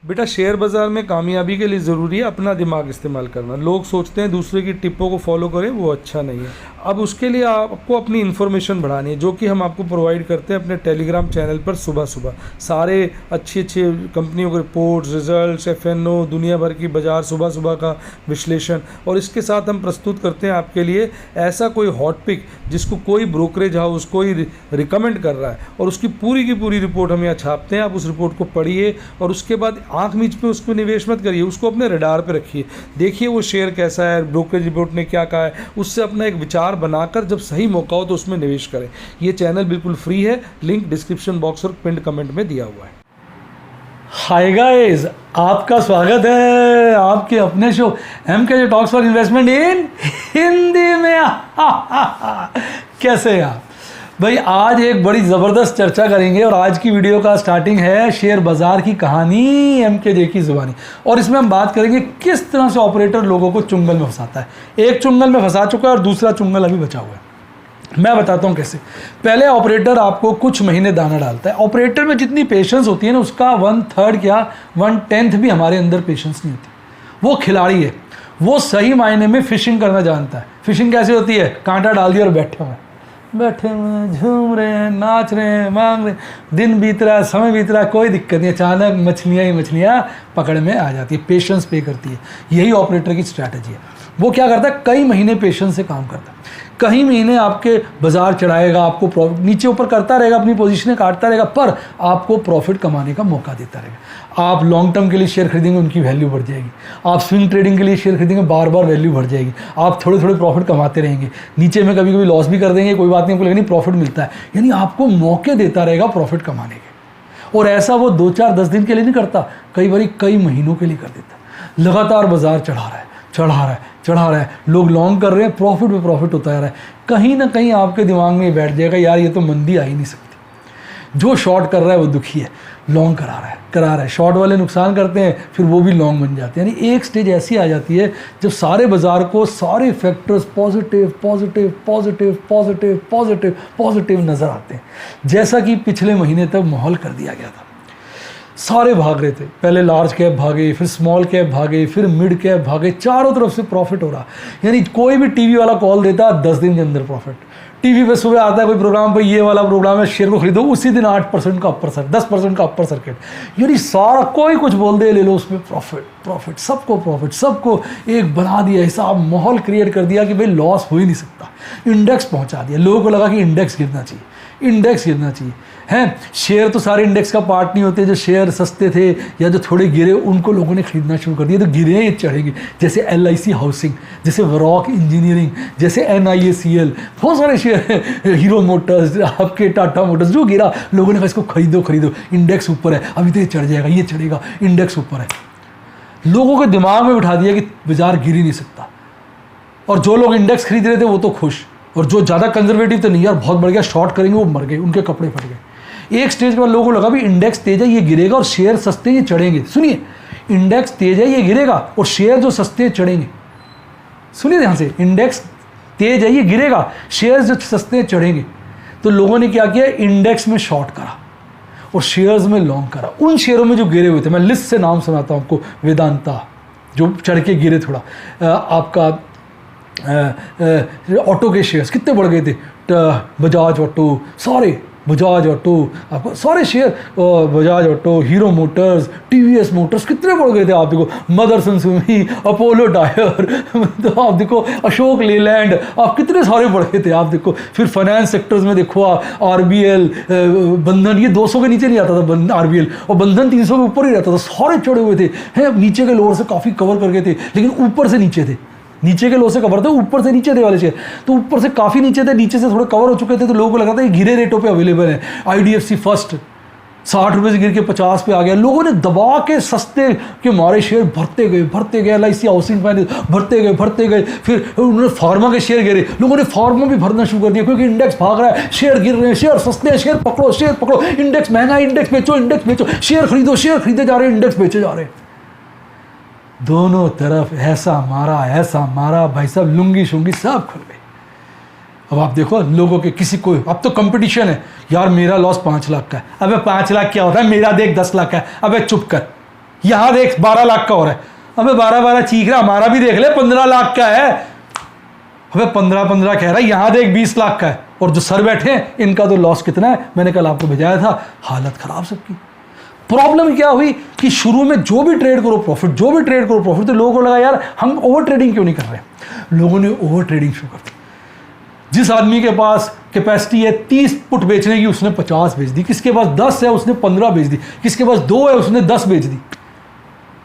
बेटा शेयर बाज़ार में कामयाबी के लिए ज़रूरी है अपना दिमाग इस्तेमाल करना। लोग सोचते हैं दूसरे की टिप्पों को फॉलो करें, वो अच्छा नहीं है। अब उसके लिए आपको अपनी इन्फॉर्मेशन बढ़ानी है, जो कि हम आपको प्रोवाइड करते हैं अपने टेलीग्राम चैनल पर सुबह सुबह। सारे अच्छी अच्छी कंपनियों के रिपोर्ट्स, रिजल्ट्स, FNO, दुनिया भर की बाज़ार सुबह सुबह का विश्लेषण, और इसके साथ हम प्रस्तुत करते हैं आपके लिए ऐसा कोई हॉट पिक जिसको कोई ब्रोकरेज हाउस कोई रिकमेंड कर रहा है, और उसकी पूरी की पूरी रिपोर्ट हम यहाँ छापते हैं। आप उस रिपोर्ट को पढ़िए और उसके बाद आंख मीच पे उसको निवेश मत करिए, उसको अपने रडार पे रखिए, देखिए वो शेयर कैसा है, ब्रोकरेज रिपोर्ट ने क्या कहा है, उससे अपना एक विचार बनाकर जब सही मौका हो तो उसमें निवेश करें। ये चैनल बिल्कुल फ्री है, लिंक डिस्क्रिप्शन बॉक्स और पिन कमेंट में दिया हुआ है। हाय गाइस, आपका स्वागत है आपके अपने show MKJ talks for investment इन हिंदी में। कैसे हैं आप भाई? आज एक बड़ी ज़बरदस्त चर्चा करेंगे और आज की वीडियो का स्टार्टिंग है शेयर बाज़ार की कहानी MKJ की ज़ुबानी, और इसमें हम बात करेंगे किस तरह से ऑपरेटर लोगों को चुंगल में फंसाता है। एक चुंगल में फंसा चुका है और दूसरा चुंगल अभी बचा हुआ है। मैं बताता हूँ कैसे। पहले ऑपरेटर आपको कुछ महीने दाना डालता है। ऑपरेटर में जितनी पेशेंस होती है ना, उसका 1/3 क्या 1/10 भी हमारे अंदर पेशेंस नहीं होती। वो खिलाड़ी है, वो सही मायने में फिशिंग करना जानता है। फिशिंग कैसे होती है? कांटा डाल दिया और बैठे हुए झूम रहे हैं, नाच रहे हैं, मांग रहे हैं, दिन बीत रहा है, समय बीत रहा है, कोई दिक्कत नहीं। अचानक मछलियाँ ही मछलियाँ पकड़ में आ जाती है। पेशेंस पे करती है। यही ऑपरेटर की स्ट्रैटेजी है। वो क्या करता है? कई महीने पेशेंस से काम करता है। कई महीने आपके बाजार चढ़ाएगा, आपको नीचे ऊपर करता रहेगा, अपनी पोजीशनें काटता रहेगा, पर आपको प्रॉफिट कमाने का मौका देता रहेगा। आप लॉन्ग टर्म के लिए शेयर खरीदेंगे, उनकी वैल्यू बढ़ जाएगी। आप स्विंग ट्रेडिंग के लिए शेयर खरीदेंगे, बार बार वैल्यू बढ़ जाएगी। आप थोड़े थोड़े प्रॉफिट कमाते रहेंगे, नीचे में कभी कभी लॉस भी कर देंगे, कोई बात नहीं, आपको लगेगा नहीं प्रॉफिट मिलता है। यानी आपको मौके देता रहेगा प्रॉफिट कमाने के। और ऐसा वो 2-4-10 दिन के लिए नहीं करता, कई बार कई महीनों के लिए कर देता। लगातार बाजार चढ़ा रहा है, चढ़ा रहा है, चढ़ा रहा है, लोग लॉन्ग कर रहे हैं, प्रॉफिट पे प्रॉफिट होता जा रहा है। कहीं ना कहीं आपके दिमाग में बैठ जाएगा, यार ये तो मंदी आ ही नहीं सकती। जो शॉर्ट कर रहा है वो दुखी है, लॉन्ग करा रहा है। शॉर्ट वाले नुकसान करते हैं, फिर वो भी लॉन्ग बन जाते हैं। यानी एक स्टेज ऐसी आ जाती है जब सारे बाजार को सारे factors positive positive positive positive positive positive नज़र आते हैं। जैसा कि पिछले महीने तक माहौल कर दिया गया था। सारे भाग रहे थे, पहले लार्ज कैप भागे, फिर स्मॉल कैप भागे, फिर मिड कैप भागे, चारों तरफ से प्रॉफिट हो रहा। यानी कोई भी टीवी वाला कॉल देता 10 दिन के अंदर प्रॉफिट। टीवी पे सुबह आता है कोई प्रोग्राम पे, ये वाला प्रोग्राम है, शेयर को खरीदो, उसी दिन 8% का अपर सर्किट, 10% का अपर सर्किट। यानी सारा कोई कुछ बोल दे, ले लो, उसमें प्रॉफिट प्रॉफिट, सबको एक बना दिया हिसाब, माहौल क्रिएट कर दिया कि भाई लॉस हो ही नहीं सकता। इंडेक्स पहुंचा दिया, लोगों को लगा कि इंडेक्स गिरना चाहिए, हैं। शेयर तो सारे इंडेक्स का पार्ट नहीं होते। जो शेयर सस्ते थे या जो थोड़े गिरे, उनको लोगों ने खरीदना शुरू कर दिया, तो गिरे ये चढ़ेंगे। जैसे LIC हाउसिंग, जैसे वरॉक इंजीनियरिंग, जैसे NIACL, बहुत सारे शेयर, हीरो मोटर्स, आपके टाटा मोटर्स, जो गिरा लोगों ने कहा इसको खरीदो, इंडेक्स ऊपर है, अभी तो ये चढ़ जाएगा, ये चढ़ेगा, इंडेक्स ऊपर है। लोगों के दिमाग में बिठा दिया कि बाजार गिर ही नहीं सकता। और जो लोग इंडेक्स खरीद रहे थे वो तो खुश, और जो ज़्यादा कंजर्वेटिव तो नहीं, यार बहुत बढ़ गया, शॉर्ट करेंगे, वो मर गए, उनके कपड़े फट गए। एक स्टेज के बाद लोगों को लगा भी इंडेक्स तेज है, ये गिरेगा, और शेयर सस्ते ये चढ़ेंगे। सुनिए, इंडेक्स तेज है, ये गिरेगा, और शेयर जो सस्ते चढ़ेंगे। सुनिए ध्यान से, इंडेक्स तेज है, ये गिरेगा, शेयर जो सस्ते चढ़ेंगे। तो लोगों ने क्या किया? इंडेक्स में शॉर्ट करा और शेयर्स में लॉन्ग करा। उन शेयरों में जो गिरे हुए थे, मैं लिस्ट से नाम सुनाता हूँ आपको। वेदांता जो चढ़ के गिरे थोड़ा, आपका ऑटो के शेयर्स कितने बढ़ गए थे, बजाज ऑटो, सारे बजाज ऑटो, आपको सारे share, Bajaj auto, hero Motors, TVS Motors कितने बढ़ गए थे। आप देखो मदरसन सुमी, अपोलो टायर, तो आप देखो अशोक लेलैंड, आप कितने सारे बढ़ गए थे। आप देखो फिर फाइनेंस सेक्टर्स में देखो आप, RBL, बंधन, ये 200 के नीचे नहीं आता था RBL, और बंधन 300 के ऊपर ही रहता था। सारे चढ़े हुए थे, हैं, नीचे के लोअर से काफ़ी कवर कर गए थे, लेकिन ऊपर से नीचे थे। नीचे के लो से कवर थे, ऊपर से नीचे थे वाले शेयर, तो ऊपर से काफ़ी नीचे थे, नीचे से थोड़े कवर हो चुके थे, तो लोगों को लगा था ये गिरे रेटों पे अवेलेबल है। IDFC फर्स्ट 60 रुपये से गिर के 50 पे आ गया। लोगों ने दबा के सस्ते के मारे शेयर भरते गए। LIC हाउसिंग फाइनेंस भरते गए। फिर उन्होंने फार्मा के शेयर गिरे, लोगों ने फार्मा भी भरना शुरू कर दिया, क्योंकि इंडेक्स भाग रहा है, शेयर गिर रहे हैं, शेयर सस्ते हैं, शेयर पकड़ो, इंडेक्स महंगा है, इंडेक्स बेचो, शेयर खरीदे जा रहे हैं, इंडेक्स बेचे जा रहे हैं। दोनों तरफ ऐसा मारा भाई साहब, लुंगी शुंगी सब खुल गई। अब आप देखो लोगों के किसी को, अब तो कंपटीशन है, यार मेरा लॉस 5 लाख का है, अबे 5 लाख क्या होता है, मेरा देख 10 लाख का है, अबे चुप कर, यहाँ देख 12 लाख का हो रहा है, अबे 12 चीख रहा, हमारा भी देख ले 15 लाख का है, अबे 15 कह रहा है, यहाँ देख 20 लाख का है। और जो सर बैठे हैं इनका तो लॉस कितना है, मैंने कल आपको भेजाया था, हालत खराब सबकी। प्रॉब्लम क्या हुई कि शुरू में जो भी ट्रेड करो प्रॉफिट, जो भी ट्रेड करो प्रॉफिट, तो लोगों को लगा यार हम ओवर ट्रेडिंग क्यों नहीं कर रहे, लोगों ने ओवर ट्रेडिंग शुरू कर दी। जिस आदमी के पास कैपेसिटी है 30 पुट बेचने की, उसने 50 बेच दी, किसके पास 10 है उसने 15 बेच दी, किसके पास 2 है उसने 10 बेच दी,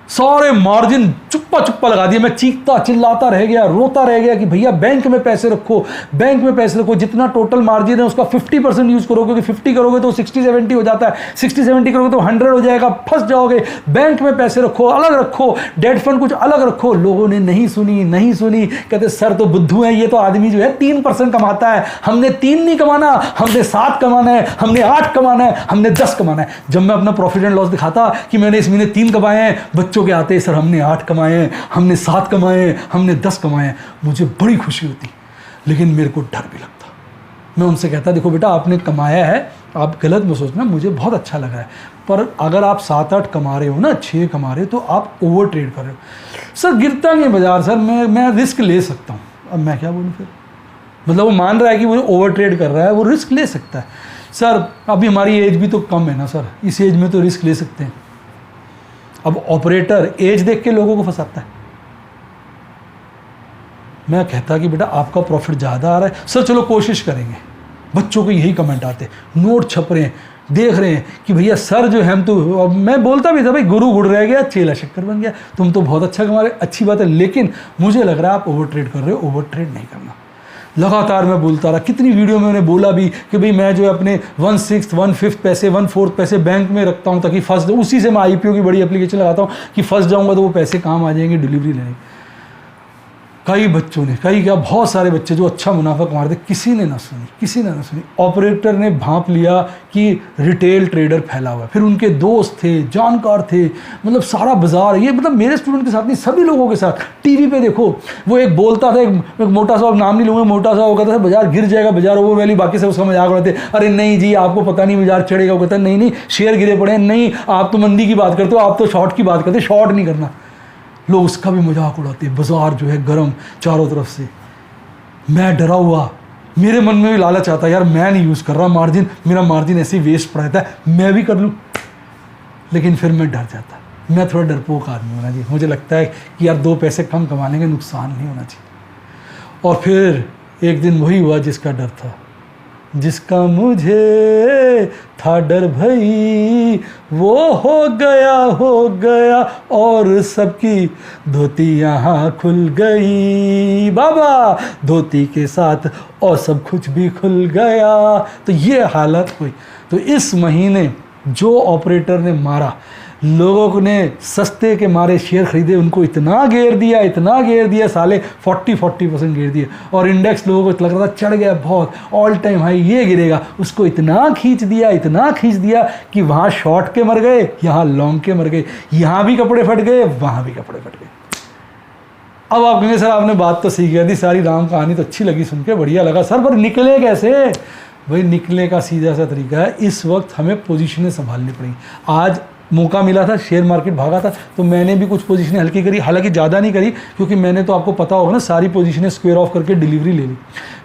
सारे मार्जिन चुप्पा लगा दिया। मैं चीखता चिल्लाता रह गया, रोता रह गया कि भैया बैंक में पैसे रखो, बैंक में पैसे रखो, जितना टोटल मार्जिन है उसका 50% यूज करो, क्योंकि 50 करोगे तो 60-70 हो जाता है, 60-70 करोगे तो 100 हो जाएगा, फंस जाओगे। बैंक में पैसे रखो, अलग रखो, डेट फंड कुछ अलग रखो। लोगों ने नहीं सुनी, कहते सर तो बुद्धू है, ये तो आदमी जो है 3% कमाता है, हमने 3 नहीं कमाना, हमने 7 कमाना है, हमने 8 कमाना है, हमने 10 कमाना है। जब मैं अपना प्रॉफिट एंड लॉस दिखाता कि मैंने इस महीने 3 कमाए हैं, बच्चों के आते सर हमने 8 कमाए हैं, हमने 7 कमाए हैं, हमने 10 कमाए हैं, मुझे बड़ी खुशी होती, लेकिन मेरे को डर भी लगता। मैं उनसे कहता देखो बेटा आपने कमाया है, आप गलत मत सोचना, मुझे बहुत अच्छा लग रहा है, पर अगर आप 7-8 कमा रहे हो ना, 6 कमा रहे हो, तो आप ओवर ट्रेड कर रहे हो। सर गिरता नहीं बाजार सर, मैं रिस्क ले सकता हूँ। अब मैं क्या बोलूँ फिर, मतलब वो मान रहा है कि वो ओवर ट्रेड कर रहा है, वो रिस्क ले सकता है। सर अभी हमारी एज भी तो कम है ना सर, इस एज में तो रिस्क ले सकते हैं। अब ऑपरेटर एज देख के लोगों को फंसाता है। मैं कहता कि बेटा आपका प्रॉफिट ज़्यादा आ रहा है, सर चलो कोशिश करेंगे। बच्चों को यही कमेंट आते, नोट छप रहे हैं, देख रहे हैं कि भैया सर जो है हम तो, अब मैं बोलता भी था भाई गुरु गुड़ रह गया चेला शक्कर बन गया, तुम तो बहुत अच्छा कमा रहे, अच्छी बात है, लेकिन मुझे लग रहा है आप ओवर ट्रेड कर रहे हो, ओवर ट्रेड नहीं करना। लगातार मैं बोलता रहा, कितनी वीडियो में मैंने बोला भी कि भाई मैं जो है अपने 1/6, 1/5 पैसे, 1/4 पैसे बैंक में रखता हूँ ताकि फंस, उसी से मैं IPO की बड़ी एप्लीकेशन लगाता हूँ कि फंस जाऊँगा तो वो पैसे काम आ जाएंगे डिलीवरी लेने। कई बच्चों ने, कई क्या बहुत सारे बच्चे जो अच्छा मुनाफा कमा रहे थे, किसी ने ना सुनी। ऑपरेटर ने भांप लिया कि रिटेल ट्रेडर फैला हुआ है, फिर उनके दोस्त थे, जानकार थे, मतलब सारा बाजार, ये मतलब मेरे स्टूडेंट के साथ नहीं, सभी लोगों के साथ। टीवी पे देखो, वो एक बोलता था, एक मोटा सा, नाम नहीं लूँगा, मोटा सा, वो कहता था बाजार गिर जाएगा, बाजार ओवर वैल्यू, बाकी सब उसका मजाक उड़ाते, अरे नहीं जी आपको पता नहीं बाजार चढ़ेगा, वो कहता नहीं शेयर गिरे पड़े, नहीं आप तो मंदी की बात करते हो, आप तो शॉर्ट की बात करते, शॉर्ट नहीं करना। लोग उसका भी मजाक उड़ाते, बाजार जो है गर्म चारों तरफ से। मैं डरा हुआ, मेरे मन में भी लालच आता यार मैं नहीं यूज़ कर रहा मार्जिन, मेरा मार्जिन ऐसे ही वेस्ट पड़ा रहता है, मैं भी कर लूँ, लेकिन फिर मैं डर जाता। मैं थोड़ा डरपोक आदमी होना चाहिए, मुझे लगता है कि यार 2 पैसे कम कमाने का नुकसान नहीं होना चाहिए। और फिर एक दिन वही हुआ जिसका डर था, जिसका मुझे था डर भई, वो हो गया और सबकी धोती यहाँ खुल गई, बाबा धोती के साथ और सब कुछ भी खुल गया। तो ये हालत हुई। तो इस महीने जो ऑपरेटर ने मारा, लोगों ने सस्ते के मारे शेयर खरीदे, उनको इतना घेर दिया साले, 40% घेर दिए। और इंडेक्स लोगों को लग रहा था चढ़ गया बहुत, ऑल टाइम हाई ये गिरेगा, उसको इतना खींच दिया कि वहाँ शॉर्ट के मर गए, यहाँ लॉन्ग के मर गए, यहाँ भी कपड़े फट गए, वहाँ भी कपड़े फट गए। अब आप कहेंगे सर आपने बात तो सीख गया थी, सारी राम कहानी तो अच्छी लगी, सुन के बढ़िया लगा सर, पर निकले कैसे? भाई निकलने का सीधा सा तरीका है, इस वक्त हमें पोजीशनें संभालनी पड़ेंगी। आज मौका मिला था, शेयर मार्केट भागा था, तो मैंने भी कुछ पोजीशनें हल्की करी, हालांकि ज़्यादा नहीं करी, क्योंकि मैंने तो आपको पता होगा ना सारी पोजीशनें स्क्वायर ऑफ करके डिलीवरी ले ली।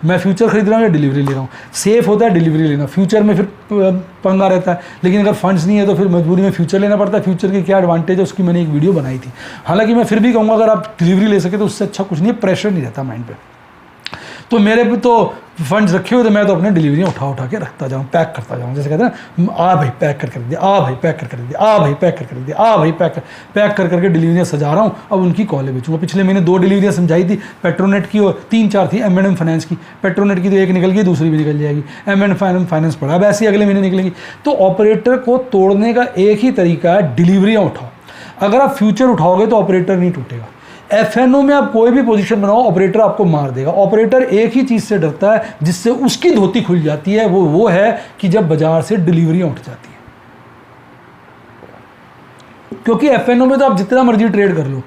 मैं फ्यूचर खरीद रहा हूँ या डिलीवरी ले रहा हूँ, सेफ होता है डिलीवरी लेना, फ्यूचर में फिर पंगा रहता है, लेकिन अगर फंड्स नहीं है तो फिर मजबूरी में फ्यूचर लेना पड़ता है। फ्यूचर की क्या एडवांटेज है उसकी मैंने एक वीडियो बनाई थी। हालांकि मैं फिर भी कहूँगा अगर आप डिलीवरी ले सके तो उससे अच्छा कुछ नहीं है, प्रेशर नहीं रहता माइंड पर। तो मेरे पे तो फंड्स रखे हुए, तो मैं तो अपने डिलीवरियाँ उठा के रखता जाऊँ, पैक करता जाऊँ, जैसे कहते हैं ना, आ भाई पैक करके दे, आ भाई पैक करके दे, आ भाई पैक करके दे, आ भाई पैक कर करके डिलीवरियाँ सजा रहा हूँ। अब उनकी कॉलें बेचूँगा। पिछले महीने 2 डिलीवरियाँ समझाई थी, पेट्रोनेट की और 3-4 थी M&M फाइनेंस की। पेट्रोनेट की तो एक निकल गई, दूसरी भी निकल जाएगी, M&M फाइनेंस पड़ा, अब ऐसे ही अगले महीने निकलेंगी। तो ऑपरेटर को तोड़ने का एक ही तरीका है, डिलीवरियाँ उठाओ। अगर आप फ्यूचर उठाओगे तो ऑपरेटर नहीं टूटेगा। FNO में आप कोई भी पोजीशन बनाओ, ऑपरेटर आपको मार देगा। ऑपरेटर एक ही चीज़ से डरता है जिससे उसकी धोती खुल जाती है, वो है कि जब बाजार से डिलीवरियाँ उठ जाती हैं। क्योंकि FNO में तो आप जितना मर्जी ट्रेड कर लो,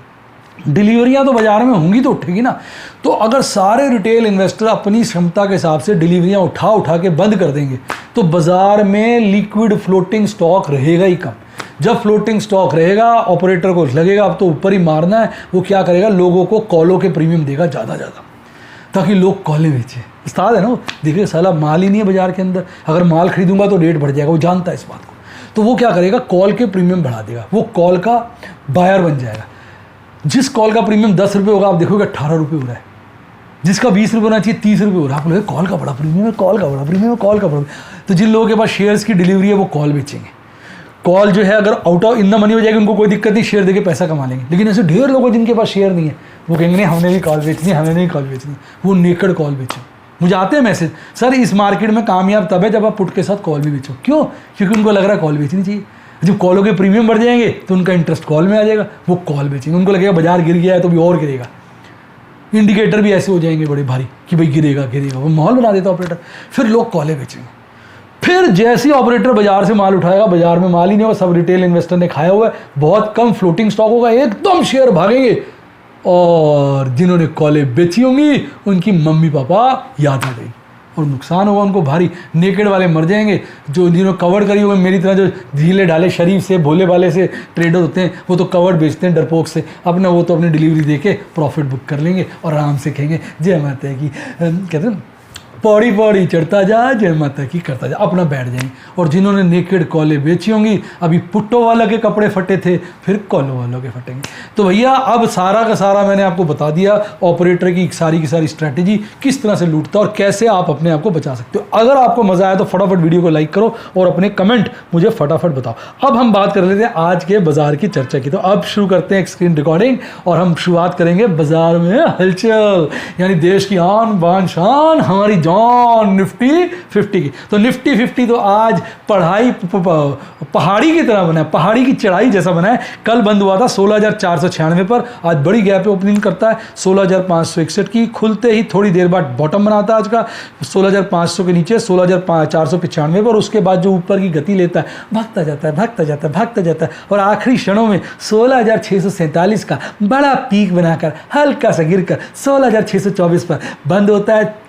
डिलीवरियाँ तो बाजार में होंगी तो उठेगी ना। तो अगर सारे रिटेल इन्वेस्टर अपनी क्षमता के हिसाब से डिलीवरियाँ उठा के बंद कर देंगे तो बाजार में लिक्विड फ्लोटिंग स्टॉक रहेगा ही कम। जब फ्लोटिंग स्टॉक रहेगा ऑपरेटर को लगेगा अब तो ऊपर ही मारना है, वो क्या करेगा, लोगों को कॉलों के प्रीमियम देगा ज़्यादा ताकि लोग कॉलें बेचें। उस्ताद है ना वो, देखिए साला माल ही नहीं है बाजार के अंदर, अगर माल खरीदूंगा तो रेट बढ़ जाएगा, वो जानता है इस बात को। तो वो क्या करेगा, कॉल के प्रीमियम बढ़ा देगा, वो कॉल का बायर बन जाएगा। जिस कॉल का प्रीमियम 10 रुपये होगा आप देखोगे 18 रुपये हो रहा है, जिसका 20 रुपये होना चाहिए 30 रुपये हो रहा है। आप लोग कॉल का बड़ा प्रीमियम है, कॉल का बड़ा प्रीमियम है, कॉल का बड़ा। तो जिन लोगों के पास शेयर्स की डिलीवरी है वो कॉल बेचेंगे। कॉल जो है अगर out of in the money हो जाएगी उनको कोई दिक्कत नहीं, शेयर देके पैसा कमा लेंगे। लेकिन ऐसे ढेर लोग हैं जिनके पास शेयर नहीं है, वो कहेंगे नहीं हमने भी कॉल बेचनी, हमें नहीं कॉल बेचनी, वो नेकड कॉल बेचें। मुझे आते हैं मैसेज, सर इस मार्केट में कामयाब तब है जब आप पुट के साथ कॉल भी बेचो। क्यों? क्योंकि उनको लग रहा है कॉल बेचनी चाहिए। जब कॉलों के प्रीमियम बढ़ जाएंगे तो उनका इंटरेस्ट कॉल में आ जाएगा, वो कॉल बेचेंगे। उनको लगेगा बाजार गिर गया है तो भी और गिरेगा, इंडिकेटर भी ऐसे हो जाएंगे बड़े भारी कि भाई गिरेगा गिरेगा, वो माहौल बना देता ऑपरेटर, फिर लोग कॉलें बेचेंगे। फिर जैसे ही ऑपरेटर बाजार से माल उठाएगा, बाजार में माल ही नहीं होगा, सब रिटेल इन्वेस्टर ने खाया हुआ है, बहुत कम फ्लोटिंग स्टॉक होगा, एकदम शेयर भागेंगे और जिन्होंने कॉलें बेची होंगी उनकी मम्मी पापा याद आ गई और नुकसान होगा उनको भारी। नेकेड वाले मर जाएंगे, जो जिन्होंने कवर करी होगी, मेरी तरह जो ढीले ढाले शरीफ से भोले भाले से ट्रेडर होते हैं वो तो कवर बेचते हैं डरपोक से, अपना वो तो अपनी डिलीवरी दे के प्रॉफिट बुक कर लेंगे और आराम से कहेंगे जय माता की, कहते हैं पौड़ी पौड़ी चढ़ता जा जय माता की करता जा, अपना बैठ जाएंगे। और जिन्होंने नेकेड कॉलें बेची होंगी, अभी पुट्टो वाला के कपड़े फटे थे, फिर कॉलों वालों के फटेंगे। तो भैया अब सारा का सारा मैंने आपको बता दिया ऑपरेटर की सारी स्ट्रैटेजी किस तरह से लूटता है और कैसे आप अपने आप को बचा सकते हो। अगर आपको मज़ा आया तो फटाफट वीडियो को लाइक करो और अपने कमेंट मुझे फटाफट बताओ। अब हम बात कर लेते हैं आज के बाजार की चर्चा की। तो अब शुरू करते हैं एक स्क्रीन रिकॉर्डिंग और हम शुरुआत करेंगे बाजार में हलचल, यानी देश की आन बान शान हमारी निफ्टी 50 की। तो निफ्टी 50 तो आज पहाड़ी की तरह बना है, पहाड़ी की चढ़ाई जैसा बना है। कल बंद हुआ था 16,496 पर, आज बड़ी गैप पे ओपनिंग करता है 16,561 की, खुलते ही थोड़ी देर बाद बॉटम बनाता है आज का 16,500 के नीचे 16,495 पर, उसके बाद जो ऊपर की गति लेता है भागता जाता है भागता जाता है भागता जाता है और आखिरी क्षणों में 16,647 का बड़ा पीक बनाकर हल्का सा गिरकर 16,624 पर बंद होता है।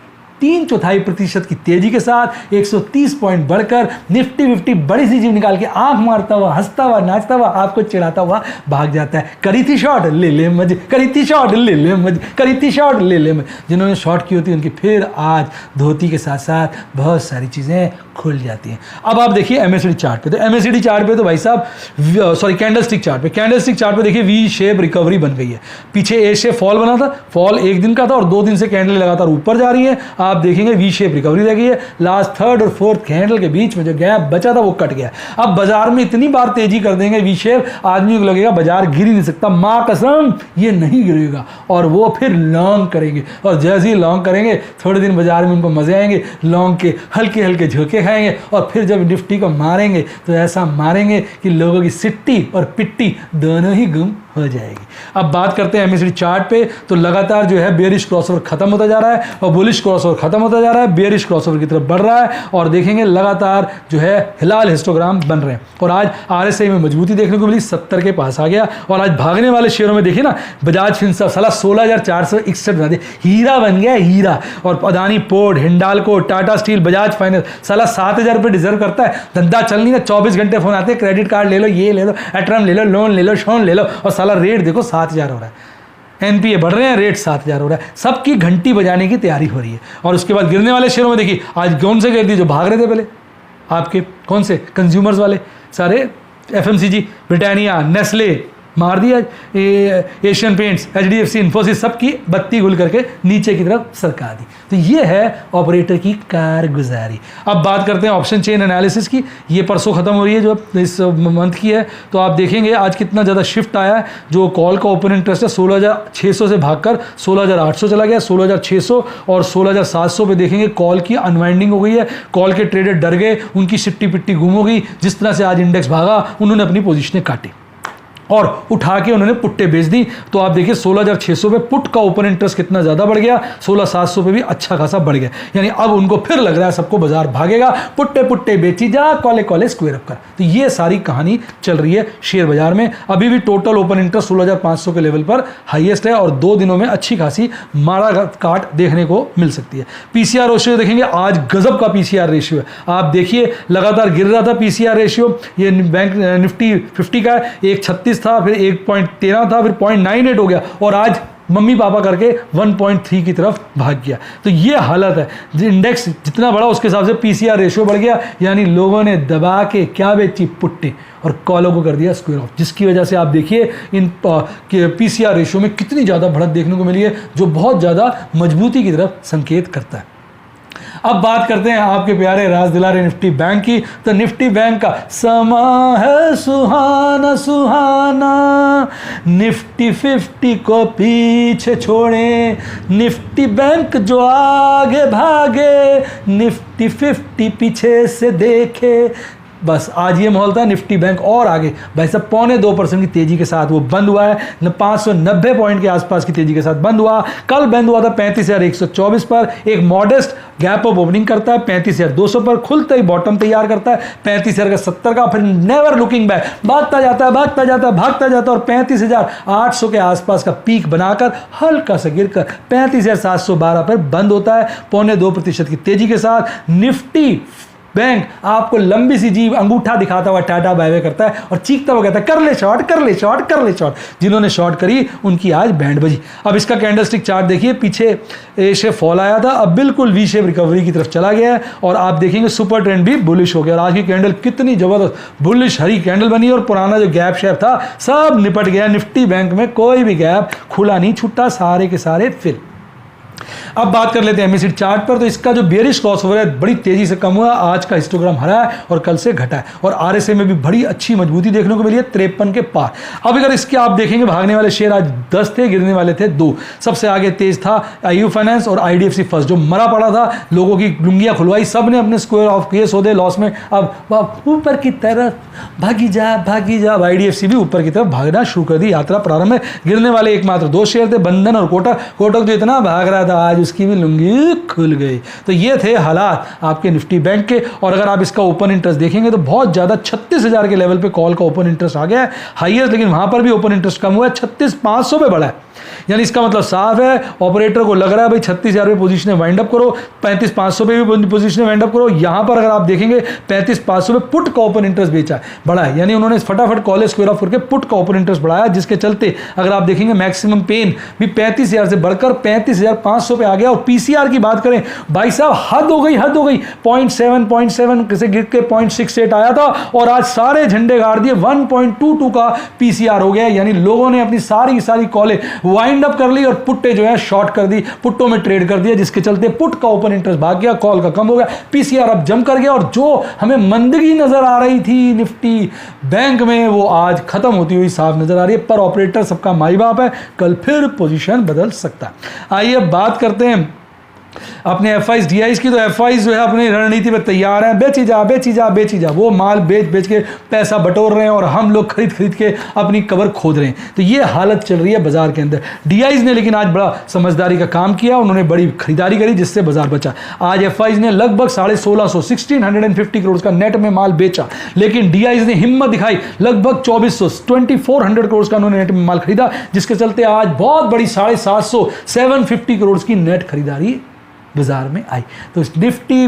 3/4% की तेजी के साथ 130 पॉइंट बढ़कर निफ्टी 50 बड़ी सी जीव निकाल के आंख मारता हुआ हंसता हुआ नाचता हुआ आपको चिढ़ाता हुआ भाग जाता है। करी थी शॉर्ट ले ले मजे, करी थी शॉर्ट ले ले मजे, करी थी शॉर्ट ले ले मजे। जिन्होंने शॉर्ट की होती उनकी फिर आज धोती के साथ साथ बहुत सारी चीज़ें खुल जाती हैं। अब आप देखिए एमएससीडी चार्ट पे, तो एमएससीडी चार्ट पे तो भाई साहब सॉरी कैंडलस्टिक चार्ट पे, कैंडलस्टिक चार्ट पे देखिए वी शेप रिकवरी बन गई है। पीछे ए शेप फॉल बना था, फॉल एक दिन का था और 2 दिन से कैंडल लगातार ऊपर जा रही है। आप देखेंगे वी शेप रिकवरी रह गई है। लास्ट थर्ड और फोर्थ कैंडल के बीच में जो गैप बचा था वो कट गया। अब बाजार में इतनी बार तेजी कर देंगे वी शेप, आदमी को लगेगा बाजार गिर ही नहीं सकता, माँ कसम ये नहीं गिरेगा, और वो फिर लॉन्ग करेंगे। और जैसे ही लॉन्ग करेंगे थोड़े दिन बाजार में उनको मजे आएंगे, लॉन्ग के हल्के हल्के झोंके खाएंगे और फिर जब निफ्टी को मारेंगे तो ऐसा मारेंगे कि लोगों की सिट्टी और पिट्टी दोनों ही गुम हो जाएगी। अब बात करते हैं एमएससीडी चार्ट पे, तो लगातार जो है बेयरिश क्रॉसओवर खत्म होता जा रहा है और बुलिश क्रॉसओवर खत्म होता जा रहा है, बेयरिश क्रॉसओवर की तरफ बढ़ रहा है और देखेंगे लगातार जो है हिलाल हिस्टोग्राम बन रहे हैं। और आज आरएसआई में मजबूती देखने को मिली, 70 के पास आ गया। और आज भागने वाले शेयरों में देखिए ना, बजाज फिनसर्व साला 16,461 बना दिया, हीरा बन गया हीरा। और Adani port, Hindalco, Tata steel, Bajaj finance साला 7,000 रुपये डिजर्व करता है। धंधा चल नहीं ना, 24 घंटे फोन आते हैं, क्रेडिट कार्ड ले लो, ये ले लो, एटर्म ले लो, लोन ले लो, शोन ले लो, और साला रेट देखो 7,000 हो रहा है। एनपीए बढ़ रहे हैं, रेट 7,000 हो रहा है। सबकी घंटी बजाने की तैयारी हो रही है। और उसके बाद गिरने वाले शेयरों में देखिए आज कौन से गिर दिए जो भाग रहे थे पहले, आपके कौन से कंज्यूमर्स वाले सारे, एफएमसीजी, ब्रिटानिया, नेस्ले मार दिया, एशियन पेंट्स, एचडीएफसी, इन्फोसिस, सबकी बत्ती गुल करके नीचे की तरफ सरका दी। तो ये है ऑपरेटर की कारगुजारी। अब बात करते हैं ऑप्शन चेन एनालिसिस की। ये परसों ख़त्म हो रही है जो इस मंथ की है। तो आप देखेंगे आज कितना ज़्यादा शिफ्ट आया है। जो कॉल का ओपन इंटरेस्ट है 16,600 से भागकर 16,800 चला गया, 16,600 और 16,700 पे देखेंगे कॉल की अनवाइंडिंग हो गई है। कॉल के ट्रेडर डर गए, उनकी सिट्टी पिट्टी गुम हो गई। जिस तरह से आज इंडेक्स भागा उन्होंने अपनी पोजीशनें काटी। और उठा के उन्होंने पुट्टे बेच दी। तो आप देखिए 16,600 पे पुट का ओपन इंटरेस्ट कितना ज़्यादा बढ़ गया, 16,700 पे भी अच्छा खासा बढ़ गया। यानी अब उनको फिर लग रहा है सबको बाजार भागेगा, पुट्टे पुट्टे बेची जा, कॉले कॉले स्क्वेयर अप कर। तो ये सारी कहानी चल रही है शेयर बाजार में। अभी भी टोटल ओपन इंटरेस्ट 16,500 के लेवल पर हाईएस्ट है और 2 दिनों में अच्छी खासी मारा काट देखने को मिल सकती है। पीसीआर रेशियो देखेंगे, आज गजब का पीसीआर रेशियो है। आप देखिए लगातार गिर रहा था पीसीआर रेशियो, ये बैंक निफ्टी 50 का है, 1.36 था, फिर 1.13 था, फिर 0.98 हो गया और आज मम्मी पापा करके 1.3 की तरफ भाग गया। तो ये हालत है, इंडेक्स जितना बड़ा उसके हिसाब से पीसीआर रेशियो बढ़ गया। यानी लोगों ने दबा के क्या बेची, पुट्टे, और कॉलों को कर दिया स्क्वायर ऑफ, जिसकी वजह से आप देखिए इन पीसीआर रेशियो में कितनी ज़्यादा बढ़त देखने को मिली है, जो बहुत ज़्यादा मजबूती की तरफ संकेत करता है। अब बात करते हैं आपके प्यारे राज दिलारे निफ्टी बैंक की। तो निफ्टी बैंक का समा है सुहाना सुहाना, निफ्टी 50 को पीछे छोड़े, निफ्टी बैंक जो आगे भागे, निफ्टी 50 पीछे से देखे। बस आज ये माहौल था, निफ्टी बैंक और आगे भाई साहब 0.25% की तेजी के साथ वो बंद हुआ है, 590 पॉइंट के आसपास की तेजी के साथ बंद हुआ। कल बंद हुआ था 35,124 पर, एक मॉडेस्ट गैप ऑफ ओपनिंग करता है 35,200 पर, खुलते ही बॉटम तैयार करता है 35,070 का, फिर नेवर लुकिंग बैक भागता जाता है भागता जाता है भागता जाता है और 35,800 के आसपास का पीक बनाकर हल्का सा गिरकर 35,712 पर बंद होता है 0.2% की तेजी के साथ। निफ्टी बैंक आपको लंबी सी जीभ अंगूठा दिखाता हुआ टाटा बाय बाय करता है और चीखता हुआ कहता है कर ले शॉर्ट कर ले शॉर्ट कर ले शॉर्ट। जिन्होंने शॉर्ट करी उनकी आज बैंड बजी। अब इसका कैंडलस्टिक चार्ट देखिए, पीछे ए शेप फॉल आया था, अब बिल्कुल वी शेप रिकवरी की तरफ चला गया है और आप देखेंगे सुपर ट्रेंड भी बुलिश हो गया और आज की कैंडल कितनी जबरदस्त बुलिश हरी कैंडल बनी और पुराना जो गैप शेप था सब निपट गया। निफ्टी बैंक में कोई भी गैप खुला नहीं छूटा, सारे के सारे फिल। अब बात कर लेते हैं एमएसिड चार्ट पर। तो इसका जो बेयरिश क्रॉसओवर है बड़ी तेजी से कम हुआ, आज का हिस्टोग्राम हरा है और कल से घटा है और आरएसए में भी बड़ी अच्छी मजबूती देखने को मिली है 53 के पार। अब अगर इसके आप देखेंगे भागने वाले शेयर आज 10 थे, गिरने वाले थे 2। सबसे आगे तेज था आईयू फाइनेंस और आईडीएफसी फर्स्ट, जो मरा पड़ा था, लोगों की लुंगियां खुलवाई, सब ने अपने स्क्वायर ऑफ किए, सौदे लॉस में। अब ऊपर की तरफ भागी जा भागी जा, आईडीएफसी भी ऊपर की तरफ भागना शुरू कर दी, यात्रा प्रारंभ है। गिरने वाले एकमात्र 2 शेयर थे, बंधन और कोटक। कोटक जो इतना भाग रहा था आज उसकी भी लुंगी खुल गई। तो ये थे हालात आपके निफ्टी बैंक के। और अगर आप इसका ओपन इंटरेस्ट देखेंगे तो बहुत ज़्यादा 36,000 के लेवल पे कॉल का ओपन इंटरेस्ट आ गया है हाईएस्ट, लेकिन वहां पर भी ओपन इंटरेस्ट कम हुआ है, 36,500 पे बढ़ा है। यानी इसका मतलब साफ है, ऑपरेटर को लग रहा है भाई 36,000 पे पोजीशनें वाइंड अप करो, 35,500 पे भी पोजीशनें वाइंड अप करो। यहां पर अगर आप देखेंगे 35,500 पे पुट का ओपन इंटरेस्ट बेचा है, बढ़ा है, यानी उन्होंने फटाफट कॉल स्क्वायर ऑफ करके पुट का ओपन इंटरेस्ट बढ़ाया, जिसके चलते अगर आप देखेंगे मैक्सिमम पेन भी 35,000 से बढ़कर 35,500 पे आ गया। और पीसीआर की बात करें भाई साहब, हद हो गई 0.7 से गिर के 0.68 आया था और आज सारे झंडे गाड़ दिए, 1.22 का पीसीआर हो गया। यानी लोगों ने अपनी सारी की सारी कॉलें वाइंड अप कर ली और पुट्टे जो है शॉर्ट कर दी, पुट्टों में ट्रेड कर दिया, जिसके चलते पुट का ओपन इंटरेस्ट भाग गया, कॉल का कम हो गया, पीसीआर अब जम कर गया। और जो हमें मंदगी नजर आ रही थी निफ्टी बैंक में, वो आज खत्म होती हुई साफ नजर आ रही है। पर ऑपरेटर सबका माई बाप है, कल फिर पोजीशन बदल सकता है। आइए बात करते हैं अपने एफआईज डीआईज की। तो एफआईज जो है अपनी रणनीति पर तैयार हैं, बेची जा बेची जा बेची जा, वो माल बेच बेच के पैसा बटोर रहे हैं और हम लोग खरीद खरीद के अपनी कबर खोद रहे हैं। तो ये हालत चल रही है बाजार के अंदर। डीआईज ने लेकिन आज बड़ा समझदारी का काम किया, उन्होंने बड़ी खरीदारी करी जिससे बाजार बचा। आज एफआईज ने लगभग 1650 करोड़ का नेट में माल बेचा, लेकिन डीआईज ने हिम्मत दिखाई, लगभग 2400 करोड़ का उन्होंने नेट में माल खरीदा, जिसके चलते आज बहुत बड़ी 750 करोड़ की नेट खरीदारी बाजार में आई। तो निफ्टी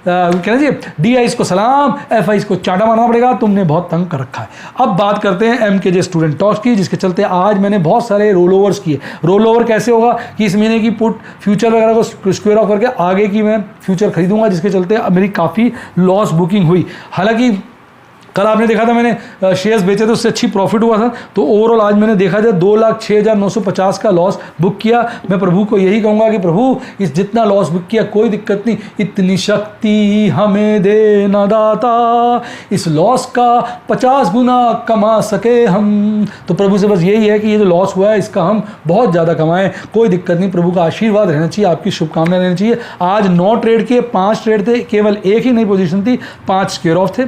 कहना चाहिए डीआईज को सलाम, एफआईज को चाटा मारना पड़ेगा, तुमने बहुत तंग कर रखा है। अब बात करते हैं एमकेजे स्टूडेंट टॉक्स की, जिसके चलते आज मैंने बहुत सारे रोल ओवर्स किए। रोल ओवर कैसे होगा कि इस महीने की पुट फ्यूचर वगैरह को स्क्वायर ऑफ करके आगे की मैं फ्यूचर खरीदूंगा, जिसके चलते मेरी काफ़ी लॉस बुकिंग हुई। हालांकि कल आपने देखा था मैंने शेयर्स बेचे थे, उससे अच्छी प्रॉफिट हुआ था। तो ओवरऑल आज मैंने देखा जाए 2,06,950 का लॉस बुक किया। मैं प्रभु को यही कहूँगा कि प्रभु इस जितना लॉस बुक किया कोई दिक्कत नहीं, इतनी शक्ति हमें देना दाता, इस लॉस का 50 गुना कमा सके हम। तो प्रभु से बस यही है कि ये जो लॉस हुआ है इसका हम बहुत ज़्यादा कमाएं, कोई दिक्कत नहीं। प्रभु का आशीर्वाद रहना चाहिए, आपकी शुभकामनाएं रहनी चाहिए। आज 9 ट्रेड किए, 5 ट्रेड थे, केवल एक ही नई पोजीशन थी, 5 स्क्वायर ऑफ थे,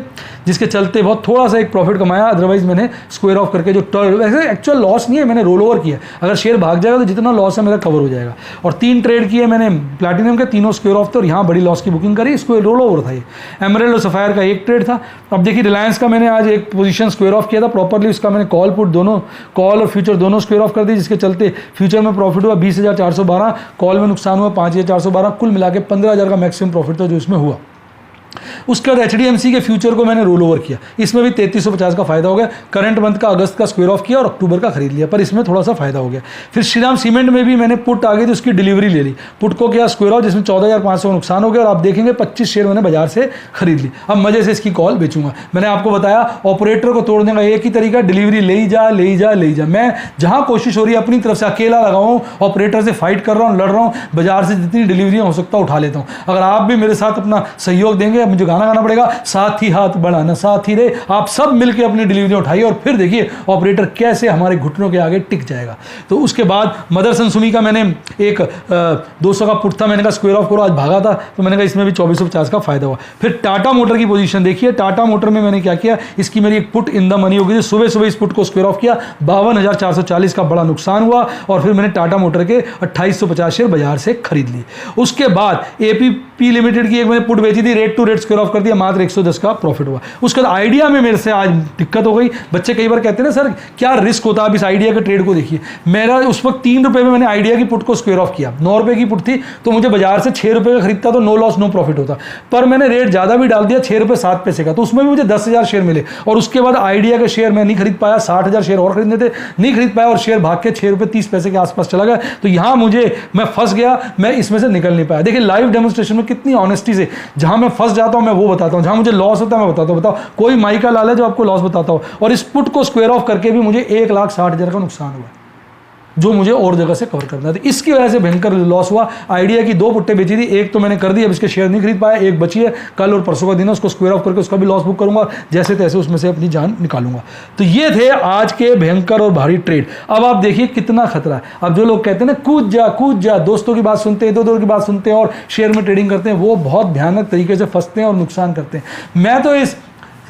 जिसके चलते थोड़ी बहुत थोड़ा सा एक प्रॉफिट कमाया, अदरवाइज मैंने स्क्वायर ऑफ करके जो वैसे एक्चुअल लॉस नहीं है, मैंने रोल ओवर किया। अगर शेयर भाग जाएगा तो जितना लॉस है मेरा कवर हो जाएगा। और 3 ट्रेड किए मैंने प्लैटिनम के, तीनों स्क्वायर ऑफ थे और यहाँ बड़ी लॉस की बुकिंग करी, स्क्वायर रोल ओवर था ये। एमराल्ड और सफायर का एक ट्रेड था। अब देखिए रिलायंस का मैंने आज एक पोजीशन स्क्वायर ऑफ किया था प्रॉपरली, उसका मैंने कॉल पुट दोनों, कॉल और फ्यूचर दोनों स्क्वायर ऑफ कर दी, जिसके चलते फ्यूचर में प्रॉफिट हुआ 20,412, कॉल में नुकसान हुआ 5,412, कुल मिला के 15,000 का मैक्सिमम प्रॉफिट था जो इसमें हुआ। उसके बाद HDFC के फ्यूचर को मैंने रोल ओवर किया, इसमें भी 3350 का फायदा हो गया। करंट मंथ का अगस्त का स्क्वायर ऑफ किया और अक्टूबर का खरीद लिया, पर इसमें थोड़ा सा फायदा हो गया। फिर श्रीराम सीमेंट में भी मैंने पुट आ गई तो उसकी डिलीवरी ले ली, पुट को किया स्क्वायर ऑफ जिसमें 14,500 का नुकसान हो गया और आप देखेंगे 25 शेयर मैंने बाजार से खरीद ली। अब मजे से इसकी कॉल बेचूंगा। मैंने आपको बताया ऑपरेटर को तोड़ने का एक ही तरीका, डिलीवरी ले ही जा, ले ही जा, ले ही जा। मैं जहां कोशिश हो रही है अपनी तरफ से अकेला लगाऊं, ऑपरेटर से फाइट कर रहा हूं, लड़ रहा हूं, बाजार से जितनी डिलीवरियां हो सकता है उठा लेता हूं। अगर आप भी मेरे साथ अपना सहयोग देंगे, मुझे गाना गाना पड़ेगा, साथ ही हाथ बढ़ाना साथ ही रे, आप सब मिलकर अपनी डिलीवरी उठाइए और फिर देखिए ऑपरेटर कैसे हमारे घुटनों के आगे टिक जाएगा। तो उसके बाद मदरसन सुमी का मैंने एक 200 का पुट था, मैंने कहा स्क्वायर ऑफ करो, आज भागा था तो मैंने कहा इसमें भी 2450 का फायदा हुआ। फिर टाटा मोटर की पोजीशन देखिए, टाटा मोटर में मैंने क्या किया, इसकी मेरी एक पुट इन द मनी हो गई थी, सुबह सुबह इस पुट को स्क्वायर ऑफ किया, 52,440 का बड़ा नुकसान हुआ और फिर मैंने टाटा मोटर के 2850 शेयर बाजार से खरीद लिए। उसके बाद APP लिमिटेड की एक मैंने पुट बेची थी, rate to rate square off कर दिया, मात्र 110 का प्रॉफिट हुआ। उसके बाद आइडिया में मेरे से आज दिक्कत हो गई। बच्चे कई बार कहते हैं ना सर क्या रिस्क होता है, आप इस आइडिया के ट्रेड को देखिए। मेरा उस वक्त 3 रुपए में मैंने आइडिया की पुट को स्क्वायर ऑफ किया, 9 रुपए की पुट थी तो मुझे बाजार से 6 रुपए का खरीदता तो नो लॉस नो प्रॉफिट होता, पर मैंने रेट ज्यादा भी डाल दिया 6 रुपए 7 पैसे का, तो उसमें भी मुझे 10,000 शेयर मिले। और उसके बाद आइडिया के शेयर मैं नहीं खरीद पाया, 60,000 शेयर और खरीदने थे, नहीं खरीद पाया और शेयर भाग के 6 रुपए 30 पैसे के आसपास चला गया। तो यहां मैं फंस गया, मैं इसमें से निकल नहीं पाया। देखिए लाइव डेमोन्स्ट्रेशन में कितनी ऑनेस्टी से, जहां मैं फंस जाता हूं मैं वो बताता हूं, जहां मुझे लॉस होता है मैं बताता हूं। बताओ कोई माई का लाल है जो आपको लॉस बताता हो। और इस पुट को स्क्वायर ऑफ करके भी मुझे 1,60,000 का नुकसान हुआ, जो मुझे और जगह से कवर करना था। इसकी वजह से भयंकर लॉस हुआ। आइडिया की 2 पुट्टे बेची थी, एक तो मैंने कर दी, अब इसके शेयर नहीं खरीद पाया, एक बची है, कल और परसों का दिन है, उसको स्क्वायर ऑफ करके उसका भी लॉस बुक करूंगा, जैसे तैसे उसमें से अपनी जान निकालूंगा। तो ये थे आज के भयंकर और भारी ट्रेड। अब आप देखिए कितना खतरा है। अब जो लोग कहते हैं ना कूद जा, दोस्तों की बात सुनते हैं, इधर की बात सुनते हैं और शेयर में ट्रेडिंग करते हैं, वो बहुत भयानक तरीके से फंसते हैं और नुकसान करते हैं। मैं तो इस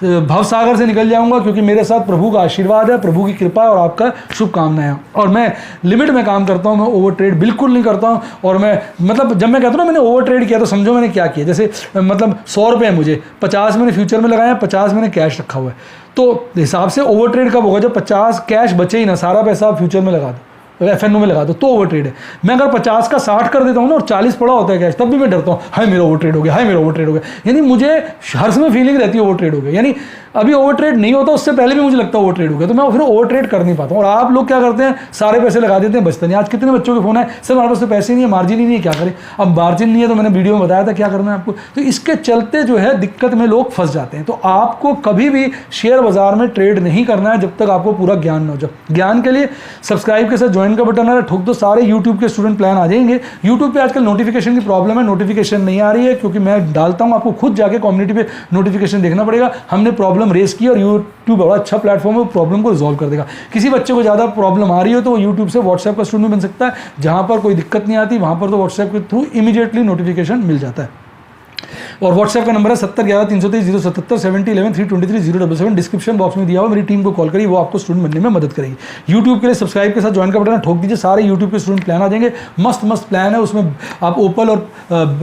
भवसागर से निकल जाऊंगा क्योंकि मेरे साथ प्रभु का आशीर्वाद है, प्रभु की कृपा और आपका शुभकामनाएं, और मैं लिमिट में काम करता हूं, मैं ओवर ट्रेड बिल्कुल नहीं करता हूं। और मैं मतलब जब मैं कहता हूं ना मैंने ओवर ट्रेड किया तो समझो मैंने क्या किया। जैसे मतलब 100 रुपये है मुझे, 50 मैंने फ्यूचर में लगाया, 50 मैंने कैश रखा हुआ है, तो हिसाब से ओवर ट्रेड कब होगा जब 50 कैश बचे ही ना, सारा पैसा आप फ्यूचर में लगा दो, FNO में लगा दो, तो ओवर ट्रेड है। मैं अगर 50 का 60 कर देता हूँ ना और 40 पड़ा होता है कैश, तब भी मैं डरता हूँ, हाय मेरा ओवर ट्रेड हो गया, हाय मेरा ओवर ट्रेड हो गया। यानी मुझे हर समय फीलिंग रहती है ओवर ट्रेड हो गया। यानी अभी ओवर ट्रेड नहीं होता, उससे पहले भी मुझे लगता है ओवर ट्रेड हो गया, तो मैं फिर ओवर ट्रेड कर नहीं पाता हूँ। और आप लोग क्या करते हैं, सारे पैसे लगा देते हैं, बचते नहीं। आज कितने बच्चों के फोन है, सर हमारे पास तो पैसे नहीं है, मार्जिन ही नहीं है, क्या करें। अब मार्जिन नहीं है तो मैंने वीडियो में बताया था क्या करना है आपको। तो इसके चलते जो है दिक्कत में लोग फंस जाते हैं। तो आपको कभी भी शेयर बाजार में ट्रेड नहीं करना है जब तक आपको पूरा ज्ञान न हो जाए। ज्ञान के लिए सब्सक्राइब के साथ ज्वाइन का बटन है, ठोक दो, सारे यूट्यूब के स्टूडेंट प्लान आ जाएंगे। यूट्यूब पे आजकल नोटिफिकेशन की प्रॉब्लम है, नोटिफिकेशन नहीं आ रही है क्योंकि मैं डालता हूं, आपको खुद जाके कम्युनिटी पे नोटिफिकेशन देखना पड़ेगा। हमने प्रॉब्लम रेस की और यूट्यूब बड़ा अच्छा प्लेटफॉर्म है, प्रॉब्लम को रिजॉल्व कर देगा। किसी बच्चे को ज़्यादा प्रॉब्लम आ रही हो तो वो यूट्यूब से व्हाट्सएप का स्टूडेंट बन सकता है, जहां पर कोई दिक्कत नहीं आती वहां पर तो व्हाट्सएप के थ्रू इमीडिएटली नोटिफिकेशन मिल जाता है। और व्हाट्सएप का नंबर है 7011 323 077 7011 323 077, डिस्क्रिप्शन बॉक्स में दिया हुआ, मेरी टीम को कॉल करिए, वो आपको स्टूडेंट बनने में मदद करेगी। यूट्यूब के लिए सब्सक्राइब के साथ ज्वाइन का बटन ठोक दीजिए, सारे यूट्यूब के स्टूडेंट प्लान आ जाएंगे। मस्त मस्त प्लान है, उसमें आप ओपल और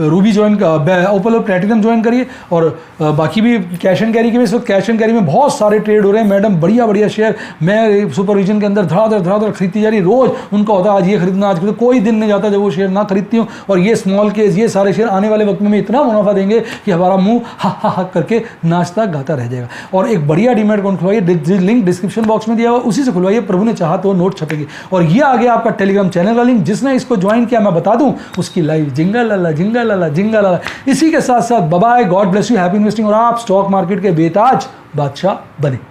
रूबी ओपल और प्लैटिनम ज्वाइन करिए और बाकी भी कैश एंड कैरी के भी। इस वक्त कैश एंड कैरी में बहुत सारे ट्रेड हो रहे हैं मैडम, बढ़िया बढ़िया शेयर मैं सुपरविजन के अंदर धड़ाधड़ खरीदती जा रही, रोज उनका होता है आज ये खरीदना, आज खरीदना, कोई दिन नहीं जाता जब वो शेयर ना खरीदती हूँ। और ये स्मॉल केस, ये सारे शेयर आने वाले वक्त में इतना मुनाफा देंगे कि हमारा मुंह हा करके नाचता गाता रह जाएगा। और एक बढ़िया डीमैट अकाउंट खुलवाइए, लिंक डिस्क्रिप्शन बॉक्स में दिया हुआ, उसी से खुलवाइए, प्रभु ने चाहा तो नोट छपेगी। और ये आ गया आपका टेलीग्राम चैनल का लिंक, जिसने इसको ज्वाइन किया मैं बता दूं उसकी लाइव जिंगा लाला। इसी के साथ साथ bye bye, god bless you, happy investing, और आप स्टॉक मार्केट के बेताज बादशाह बने।